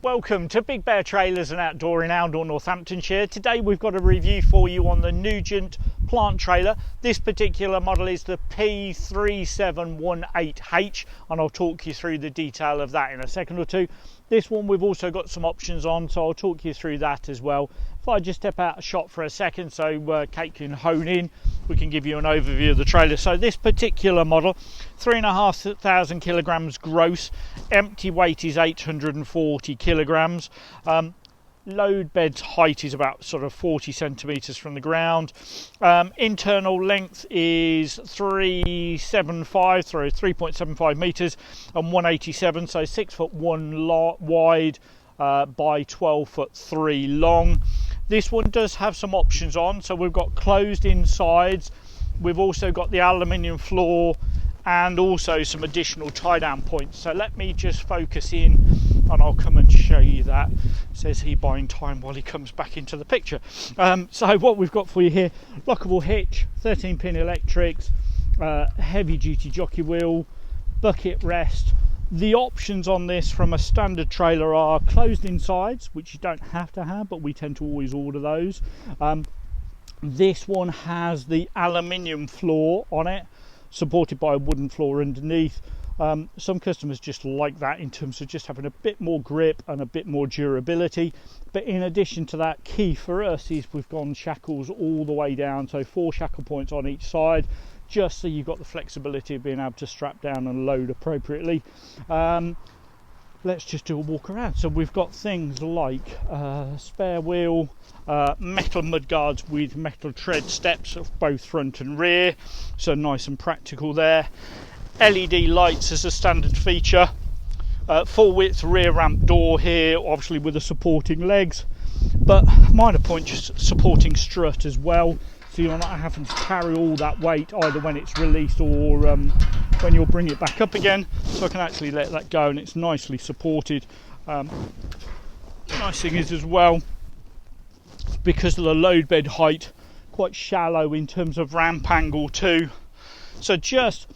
Welcome to Big Bear Trailers and Outdoor in Oundle, Northamptonshire. Today we've got a review for you on the Nugent Plant trailer. This particular model is the P3718H, and I'll talk you through the detail of that in a second or two. This one we've also got some options on, so I'll talk you through that as well. If I just step out a shot for a second so Kate can hone in, we can give you an overview of the trailer. So this particular model, 3,500 kilograms gross, empty weight is 840 kilograms. Load bed's height is about sort of 40 centimeters from the ground. Internal length is 3.75 meters and 187, so 6'1" wide by 12'3" long. This one does have some options on, so we've got closed in sides, we've also got the aluminium floor and also some additional tie down points. So let me just focus in and I'll come and show you that. Says he buying time while he comes back into the picture. So what we've got for you here, lockable hitch, 13-pin electrics, heavy duty jockey wheel, bucket rest. The options on this from a standard trailer are closed in sides, which you don't have to have, but we tend to always order those. This one has the aluminium floor on it, supported by a wooden floor underneath. Some customers just like that in terms of just having a bit more grip and a bit more durability. But in addition to that, key for us is we've gone shackles all the way down, so 4 shackle points on each side, just so you've got the flexibility of being able to strap down and load appropriately. Let's just do a walk around. So we've got things like spare wheel, metal mudguards with metal tread steps of both front and rear, so nice and practical there. LED lights as a standard feature, full width rear ramp door here, obviously with the supporting legs, but minor point, just supporting strut as well, so you're not having to carry all that weight either when it's released or when you'll bring it back up again. So I can actually let that go and it's nicely supported. Nice thing is as well, because of the load bed height, quite shallow in terms of ramp angle too. So just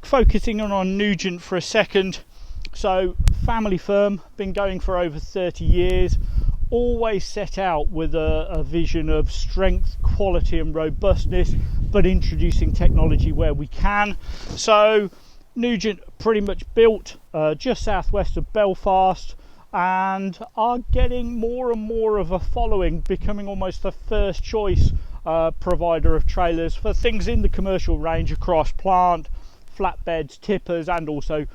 focusing on Nugent for a second. So family firm, been going for over 30 years, always set out with a vision of strength, quality and robustness, but introducing technology where we can. So Nugent pretty much built just southwest of Belfast and are getting more and more of a following, becoming almost the first choice provider of trailers for things in the commercial range across plant, flatbeds, tippers and also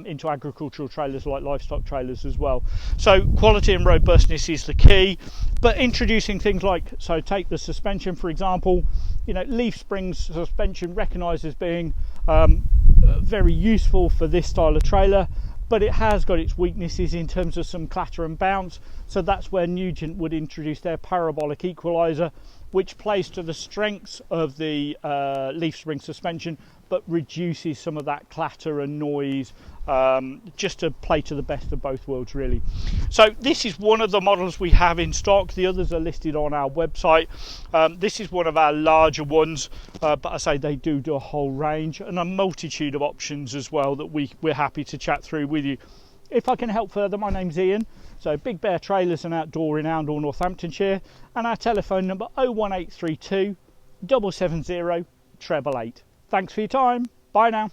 into agricultural trailers like livestock trailers as well. So quality and robustness is the key, but introducing things like, so take the suspension for example, you know, leaf springs suspension recognised as being very useful for this style of trailer, but it has got its weaknesses in terms of some clatter and bounce. So that's where Nugent would introduce their parabolic equaliser, which plays to the strengths of the leaf spring suspension but reduces some of that clatter and noise, just to play to the best of both worlds really. So this is one of the models we have in stock. The others are listed on our website. This is one of our larger ones, but I say they do a whole range and a multitude of options as well that we're happy to chat through with you. If I can help further, my name's Ian. So Big Bear Trailers and Outdoor in Oundle, Northamptonshire, and our telephone number 01832 770 888. Thanks for your time. Bye now.